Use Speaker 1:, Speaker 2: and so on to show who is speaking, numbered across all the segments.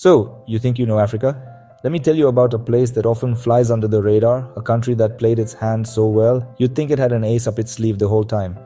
Speaker 1: So, you think you know Africa? Let me tell you about a place that often flies under the radar, a country that played its hand so well, you'd think it had an ace up its sleeve the whole time.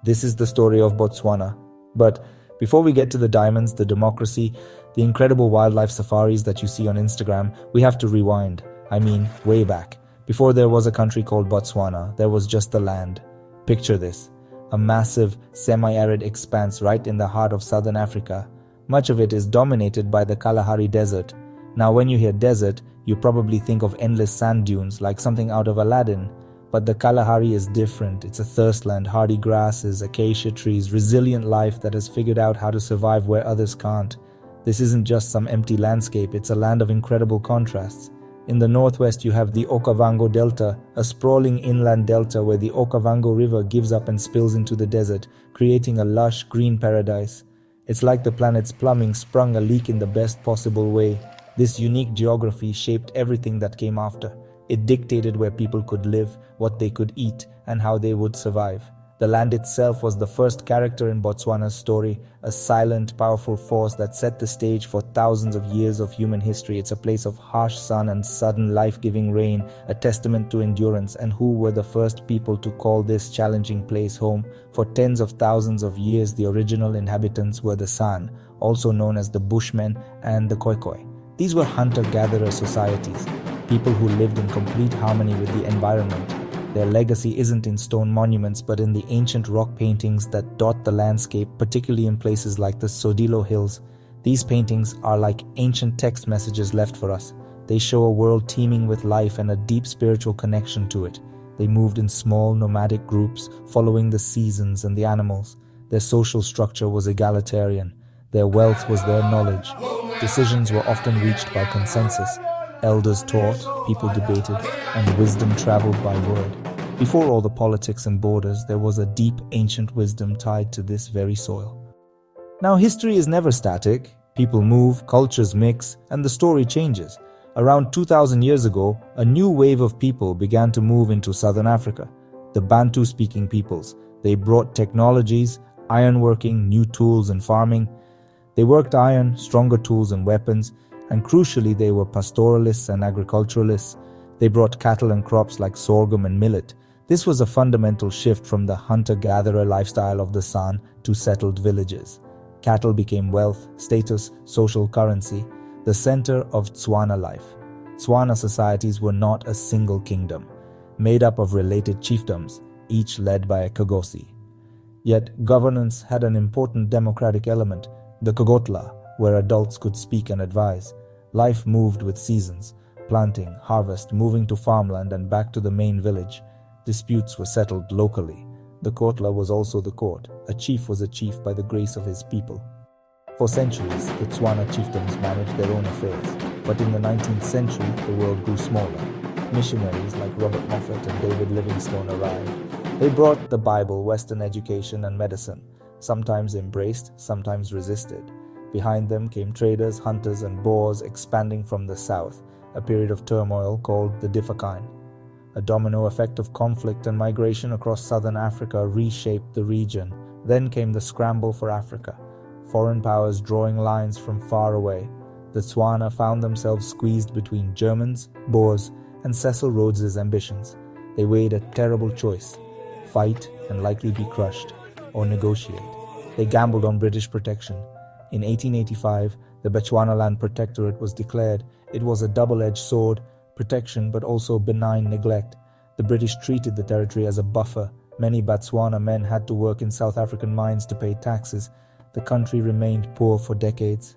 Speaker 1: This is the story of Botswana. But before we get to the diamonds, the democracy, the incredible wildlife safaris that you see on Instagram, we have to rewind. I mean, way back. Before there was a country called Botswana, there was just the land. Picture this, a massive, semi-arid expanse right in the heart of southern Africa. Much of it is dominated by the Kalahari Desert. Now when you hear desert, you probably think of endless sand dunes like something out of Aladdin. But the Kalahari is different. It's a thirstland, hardy grasses, acacia trees, resilient life that has figured out how to survive where others can't. This isn't just some empty landscape, it's a land of incredible contrasts. In the northwest you have the Okavango Delta, a sprawling inland delta where the Okavango River gives up and spills into the desert, creating a lush green paradise. It's like the planet's plumbing sprung a leak in the best possible way. This unique geography shaped everything that came after. It dictated where people could live, what they could eat, and how they would survive. The land itself was the first character in Botswana's story, a silent, powerful force that set the stage for thousands of years of human history. It's a place of harsh sun and sudden life-giving rain, a testament to endurance. And who were the first people to call this challenging place home? For tens of thousands of years, the original inhabitants were the San, also known as the Bushmen and the Khoikhoi. These were hunter-gatherer societies, people who lived in complete harmony with the environment. Their legacy isn't in stone monuments but in the ancient rock paintings that dot the landscape, particularly in places like the Sodilo Hills. These paintings are like ancient text messages left for us. They show a world teeming with life and a deep spiritual connection to it. They moved in small nomadic groups, following the seasons and the animals. Their social structure was egalitarian. Their wealth was their knowledge. Decisions were often reached by consensus. Elders taught, people debated, and wisdom traveled by word. Before all the politics and borders, there was a deep ancient wisdom tied to this very soil. Now, history is never static. People move, cultures mix, and the story changes. Around 2,000 years ago, a new wave of people began to move into southern Africa. The Bantu-speaking peoples. They brought technologies, ironworking, new tools and farming. They worked iron, stronger tools and weapons, and crucially they were pastoralists and agriculturalists. They brought cattle and crops like sorghum and millet. This was a fundamental shift from the hunter-gatherer lifestyle of the San to settled villages. Cattle became wealth, status, social currency, the center of Tswana life. Tswana societies were not a single kingdom, made up of related chiefdoms, each led by a Kagosi. Yet governance had an important democratic element, the Kogotla, where adults could speak and advise. Life moved with seasons, planting, harvest, moving to farmland and back to the main village. Disputes were settled locally. The Kotla was also the court. A chief was a chief by the grace of his people. For centuries, the Tswana chiefdoms managed their own affairs. But in the 19th century, the world grew smaller. Missionaries like Robert Moffat and David Livingstone arrived. They brought the Bible, Western education, and medicine, sometimes embraced, sometimes resisted. Behind them came traders, hunters, and Boers expanding from the south, a period of turmoil called the Difakine. A domino effect of conflict and migration across southern Africa reshaped the region. Then came the scramble for Africa, foreign powers drawing lines from far away. The Tswana found themselves squeezed between Germans, Boers, and Cecil Rhodes's ambitions. They weighed a terrible choice: fight and likely be crushed, or negotiate. They gambled on British protection. In 1885, the Bechuanaland Protectorate was declared. It was a double-edged sword, protection but also benign neglect. The British treated the territory as a buffer. Many Botswana men had to work in South African mines to pay taxes. The country remained poor for decades.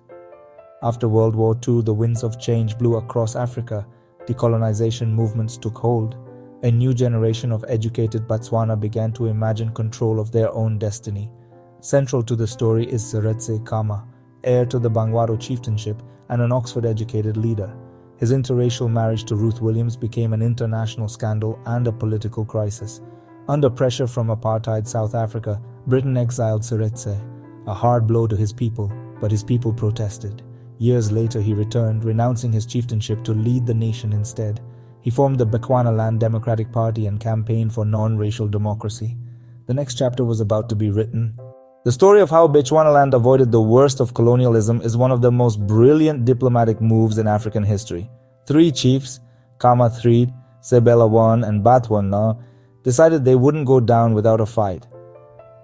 Speaker 1: After World War II, the winds of change blew across Africa. Decolonization movements took hold. A new generation of educated Botswana began to imagine control of their own destiny. Central to the story is Seretse Khama, heir to the Bangwaro chieftainship and an Oxford-educated leader. His interracial marriage to Ruth Williams became an international scandal and a political crisis. Under pressure from apartheid South Africa, Britain exiled Seretse, a hard blow to his people, but his people protested. Years later he returned, renouncing his chieftainship to lead the nation instead. He formed the Bechuanaland Democratic Party and campaigned for non-racial democracy. The next chapter was about to be written. The story of how Bechuanaland avoided the worst of colonialism is one of the most brilliant diplomatic moves in African history. Three chiefs, Kama III, Sebela I, and Bathwana, decided they wouldn't go down without a fight.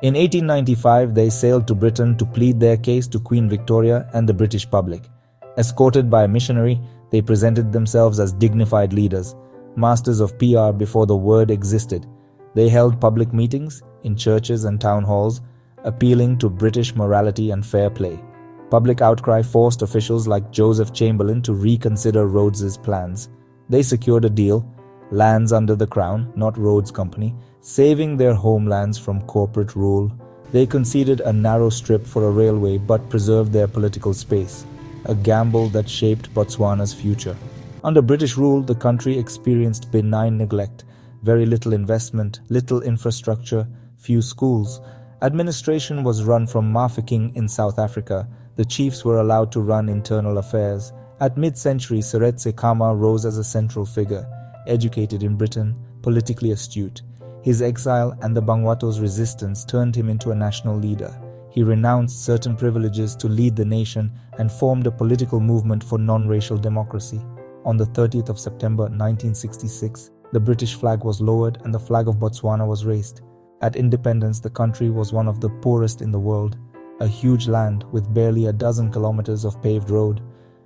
Speaker 1: In 1895, they sailed to Britain to plead their case to Queen Victoria and the British public. Escorted by a missionary, they presented themselves as dignified leaders, masters of PR before the word existed. They held public meetings in churches and town halls, appealing to British morality and fair play. Public outcry forced officials like Joseph Chamberlain to reconsider Rhodes's plans. They secured a deal, lands under the Crown, not Rhodes Company, saving their homelands from corporate rule. They conceded a narrow strip for a railway but preserved their political space, a gamble that shaped Botswana's future. Under British rule, the country experienced benign neglect, very little investment, little infrastructure, few schools. Administration was run from Mafeking in South Africa. The chiefs were allowed to run internal affairs. At mid-century, Seretse Khama rose as a central figure, educated in Britain, politically astute. His exile and the Bangwato's resistance turned him into a national leader. He renounced certain privileges to lead the nation and formed a political movement for non-racial democracy. On the 30th of September 1966, the British flag was lowered and the flag of Botswana was raised. At independence, the country was one of the poorest in the world, a huge land with barely a dozen kilometers of paved road,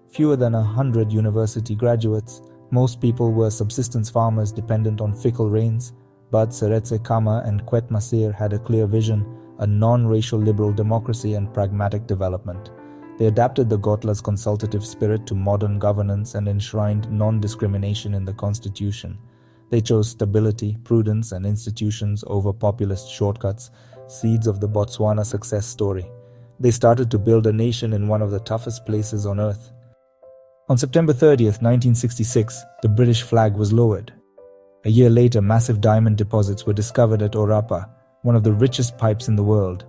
Speaker 1: fewer than 100 university graduates. Most people were subsistence farmers dependent on fickle rains, but Seretse Khama and Kwet Masir had a clear vision, a non-racial liberal democracy and pragmatic development. They adapted the Gotla's consultative spirit to modern governance and enshrined non-discrimination in the constitution. They chose stability, prudence, and institutions over populist shortcuts, seeds of the Botswana success story. They started to build a nation in one of the toughest places on earth. On September 30th, 1966, the British flag was lowered. A year later, massive diamond deposits were discovered at Orapa, one of the richest pipes in the world.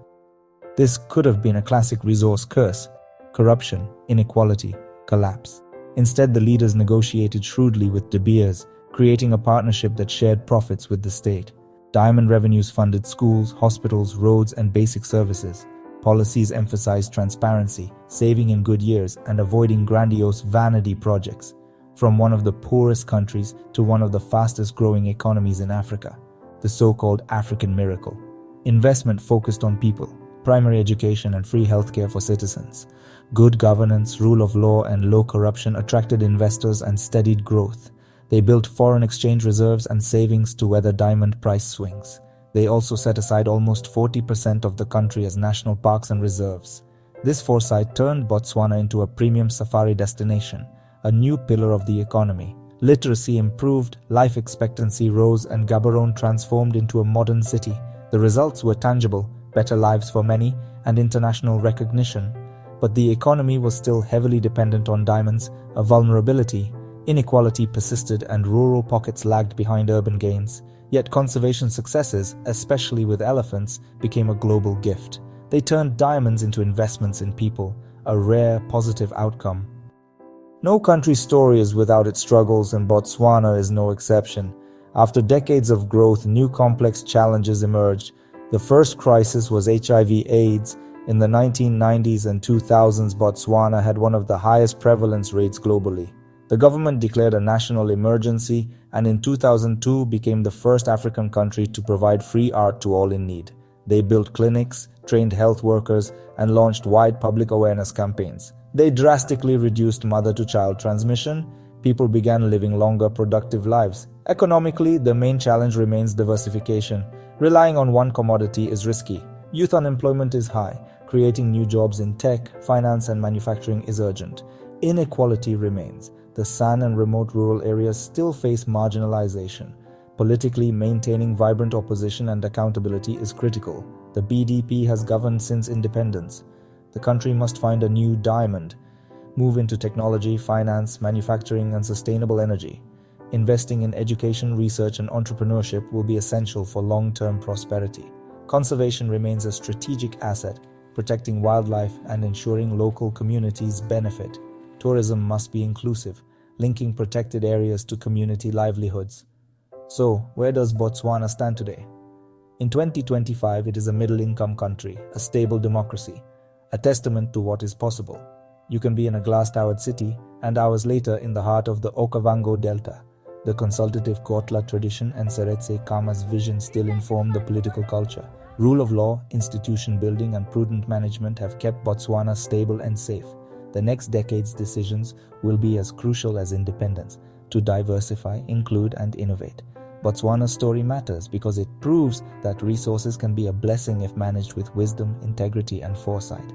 Speaker 1: This could have been a classic resource curse: corruption, inequality, collapse. Instead, the leaders negotiated shrewdly with De Beers, creating a partnership that shared profits with the state. Diamond revenues funded schools, hospitals, roads, and basic services. Policies emphasized transparency, saving in good years, and avoiding grandiose vanity projects. From one of the poorest countries to one of the fastest growing economies in Africa, the so-called African miracle. Investment focused on people, primary education and free healthcare for citizens. Good governance, rule of law, and low corruption attracted investors and steadied growth. They built foreign exchange reserves and savings to weather diamond price swings. They also set aside almost 40% of the country as national parks and reserves. This foresight turned Botswana into a premium safari destination, a new pillar of the economy. Literacy improved, life expectancy rose, and Gaborone transformed into a modern city. The results were tangible: better lives for many and international recognition. But the economy was still heavily dependent on diamonds, a vulnerability. Inequality persisted and rural pockets lagged behind urban gains. Yet conservation successes, especially with elephants, became a global gift. They turned diamonds into investments in people, a rare positive outcome. No country's story is without its struggles, and Botswana is no exception. After decades of growth, new complex challenges emerged. The first crisis was HIV/AIDS. In the 1990s and 2000s, Botswana had one of the highest prevalence rates globally. The government declared a national emergency and in 2002 became the first African country to provide free art to all in need. They built clinics, trained health workers, and launched wide public awareness campaigns. They drastically reduced mother-to-child transmission. People began living longer, productive lives. Economically, the main challenge remains diversification. Relying on one commodity is risky. Youth unemployment is high. Creating new jobs in tech, finance, and manufacturing is urgent. Inequality remains. The San and remote rural areas still face marginalization. Politically, maintaining vibrant opposition and accountability is critical. The BDP has governed since independence. The country must find a new diamond, move into technology, finance, manufacturing, and sustainable energy. Investing in education, research, and entrepreneurship will be essential for long-term prosperity. Conservation remains a strategic asset, protecting wildlife and ensuring local communities benefit. Tourism must be inclusive, linking protected areas to community livelihoods. So, where does Botswana stand today? In 2025, it is a middle-income country, a stable democracy, a testament to what is possible. You can be in a glass-towered city, and hours later in the heart of the Okavango Delta. The consultative Kotla tradition and Seretse Khama's vision still inform the political culture. Rule of law, institution building, and prudent management have kept Botswana stable and safe. The next decade's decisions will be as crucial as independence, to diversify, include, and innovate. Botswana's story matters because it proves that resources can be a blessing if managed with wisdom, integrity, and foresight.